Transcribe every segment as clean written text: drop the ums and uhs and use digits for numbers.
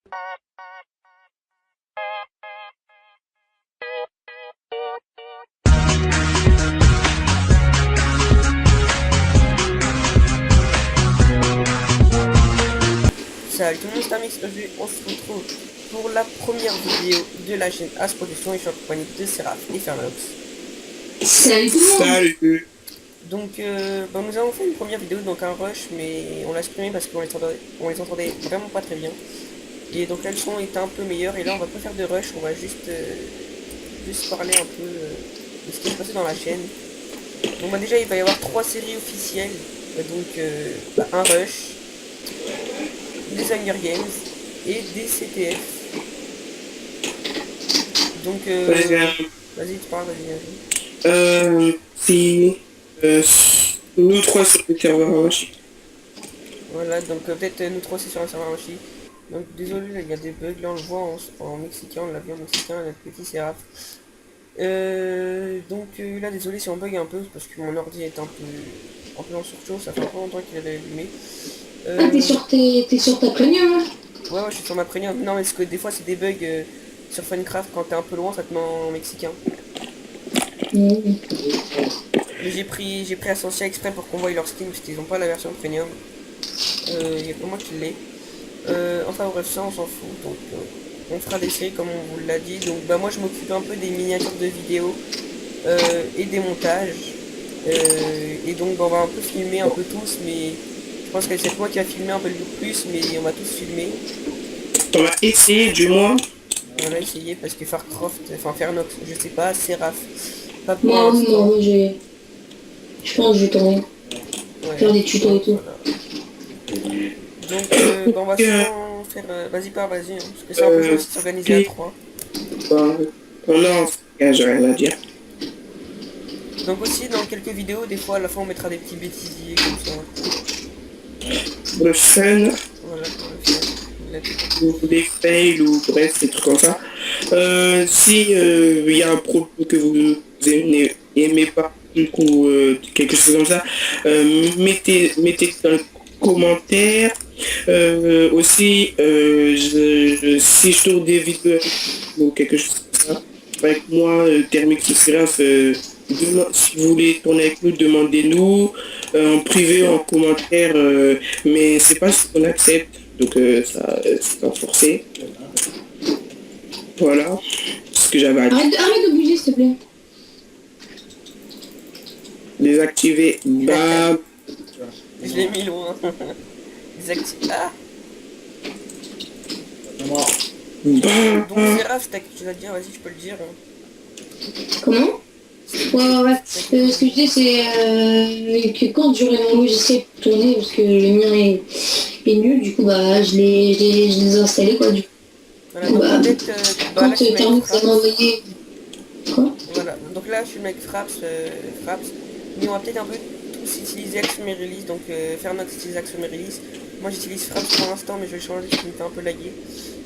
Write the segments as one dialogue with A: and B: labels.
A: Salut tout le monde, c'est Amix. Aujourd'hui, on se retrouve pour la première vidéo de la chaîne As Production et je suis en compagnie de Seraph et Fernox.
B: Salut tout le monde.
A: Salut. Donc, nous avons fait une première vidéo, donc un rush, mais on l'a supprimé parce qu'on les entendait vraiment pas très bien. Et donc là, le son était un peu meilleur et là, on va pas faire de rush, on va juste parler un peu de ce qui s'est passé dans la chaîne. Donc déjà, il va y avoir 3 séries officielles, un rush, des Hunger Games et des CTF. Donc, vas-y, tu parles, vas-y.
C: Si nous trois sur le serveur Hawaii.
A: Voilà, donc peut-être nous trois c'est sur un serveur aussi. Donc désolé, là, il y a des bugs, là on le voit en mexicain, on l'a vu en mexicain, notre petit Seraph. Là désolé si on bug un peu parce que mon ordi est un peu en surchauffe, ça fait pas longtemps qu'il avait allumé.
B: Ah, t'es sur ta premium là?
A: Ouais, je suis sur ma premium. Non, mais parce que des fois c'est des bugs sur Funcraft, quand t'es un peu loin ça te met en mexicain. Mais j'ai pris Ascensia exprès pour qu'on voie leur skin parce qu'ils ont pas la version premium. Il y a que moi qui l'ai. Enfin bref, ça on s'en fout. Donc on fera des séries comme on vous l'a dit. Donc moi je m'occupe un peu des miniatures de vidéos et des montages. Et donc on va un peu filmer un peu tous, mais je pense que c'est moi qui va filmer un peu le plus, mais on va tous filmer.
C: On va essayer du moins.
A: On va essayer parce que Fernox, je sais pas, Seraph. Pas pour
B: Moi,
A: l'instant.
B: moi, je pense que je vais tourner.
A: Ouais.
B: Faire des tutos et tout.
A: Donc on va sûrement faire... vas-y, vas-y, hein, parce que c'est un peu dur de s'organiser à 3.
C: On a j'ai rien à dire.
A: Donc aussi, dans quelques vidéos, des fois, à la fin, on mettra des petits bêtisiers comme ça.
C: Pour le fun.
A: Voilà, pour le fun.
C: Ou des fails, ou bref, des trucs comme ça. Si il y a un produit que vous aimez pas, ou quelque chose comme ça, mettez dans le commentaire. Aussi, si je trouve des vidéos ou quelque chose comme ça, avec moi, Thermix ou Seraph, si vous voulez tourner avec nous, demandez-nous en privé, en commentaire, mais c'est pas ce qu'on accepte, donc ça c'est pas forcé. Voilà ce que j'avais à dire.
B: Arrête de bouger s'il te plaît.
C: Désactiver, bah...
A: Je l'ai mis loin. Désactiver. Ah. Donc Seraph, tu vas te dire, vas-y, tu peux le dire.
B: Comment? Ouais. Ce que je dis c'est que quand j'aurai mon logiciel pour tourner, parce que le mien est nul, du coup bah je les ai installés quoi du coup.
A: Voilà, donc peut-être
B: quand
A: là,
B: Thermix va m'envoyer. Quoi?
A: Voilà, donc là je suis le mec Fraps, mais on va peut-être un peu tous utiliser Axiom et Release, donc Fernox utilise Axiom et Release. Moi j'utilise Fraps pour l'instant, mais je vais le changer parce qu'il me fait un peu laguer.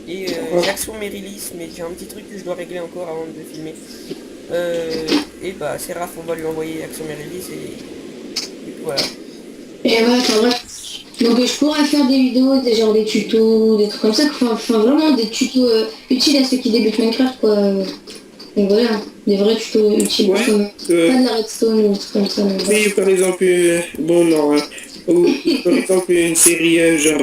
A: Et j'ai Axiom et Release, mais j'ai un petit truc que je dois régler encore avant de filmer. Et Seraph, on va lui envoyer Axiom et Release et voilà.
B: Et ouais, enfin bref. Donc je pourrais faire des vidéos, des tutos, des trucs comme ça, enfin vraiment des tutos utiles à ceux qui débutent Minecraft quoi. Donc voilà, des vrais tutos utiles,
C: ouais,
B: pas de la redstone ou des trucs comme ça.
C: Oui, par exemple, ou par exemple une série genre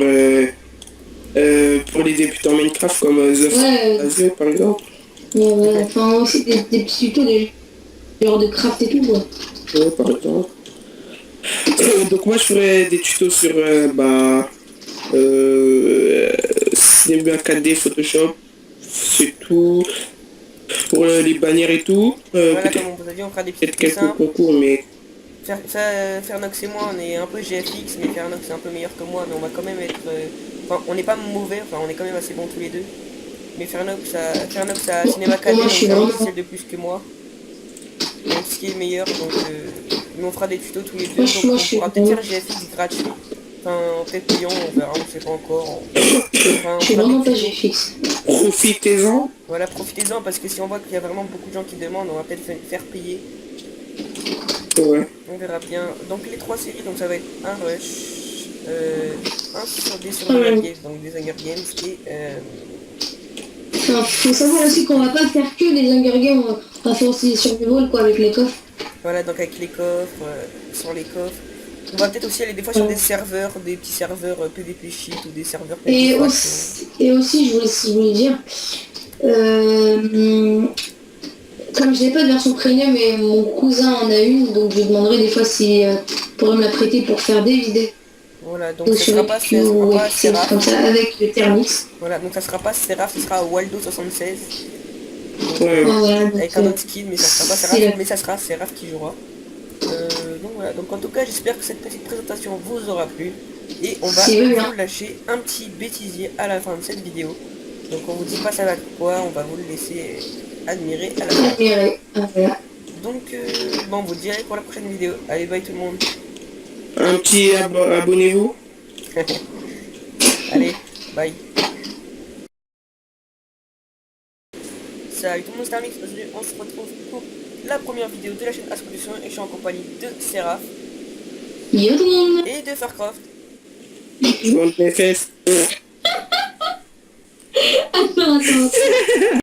C: pour les débutants Minecraft comme The Phase, par exemple.
B: Mais ouais, enfin aussi des petits tutos, des genres de craft et tout quoi.
C: Ouais, par exemple. Donc moi je ferais des tutos sur Cinema 4D, Photoshop, c'est tout. Pour les bannières et tout.
A: Voilà, comme on vous a dit, on fera des petits
C: peut-être quelques
A: simples.
C: concours, mais...
A: Fernox et moi, on est un peu GFX, mais Fernox est un peu meilleur que moi, mais on va quand même être... Enfin, on n'est pas mauvais, enfin, on est quand même assez bons tous les deux. Mais Fernox a Cinema 4D, donc c'est un logiciel de plus que moi. Donc ce qui est meilleur, donc... mais on fera des tutos tous les deux, donc on pourra peut-être faire GFX gratuit. Enfin, peut-être payant, on verra, on sait pas encore. Enfin,
B: je suis vraiment pas GFX.
C: Profitez-en.
A: Voilà, profitez-en, parce que si on voit qu'il y a vraiment beaucoup de gens qui demandent, on va peut-être faire payer.
C: Ouais.
A: On verra bien. Donc les 3 séries, donc ça va être un rush, un sur
B: Ah
A: Hunger
B: ouais.
A: Games, donc des Hunger Games et
B: Alors, faut savoir aussi qu'on va pas faire que les Hunger Games, on va faire aussi des survival quoi avec les coffres.
A: voilà, donc avec les coffres, sans les coffres. On va peut-être aussi aller des fois sur
B: Ouais.
A: des serveurs, des petits serveurs PvP shit ou des serveurs PvP faction.
B: Et aussi je voulais dire, euh, comme je n'ai pas de version premium, mais mon cousin en a une, donc je lui demanderai des fois s'il pourrait me la prêter pour faire des vidéos
A: Voilà, donc
B: sur FQ
A: ça sera
B: ou
A: pas
B: FPC,
A: Seraph.
B: comme ça, avec le Thermix.
A: Voilà, donc ça sera pas Seraph, ce sera Waldo76. Donc,
C: Ouais.
B: Voilà, donc,
A: avec un autre skin, mais ça sera pas
B: c'est
A: Seraph,
B: la...
A: mais ça sera Seraph qui jouera. Donc voilà, donc en tout cas j'espère que cette petite présentation vous aura plu. Et on va
B: C'est bien.
A: vous lâcher un petit bêtisier à la fin de cette vidéo. Donc on vous dit pas ça va quoi, on va vous le laisser admirer à la fin.
B: Voilà.
A: Donc bon, on vous dirait pour la prochaine vidéo. Allez, bye tout le monde.
C: Un petit abonnez-vous.
A: Allez, bye. Salut tout le monde, c'est Armix. Aujourd'hui on se retrouve pour la première vidéo de la chaîne As Production et je suis en compagnie de Seraph
B: Yo tout le monde.
A: et de Farcraft.
C: Je monte mes fesses.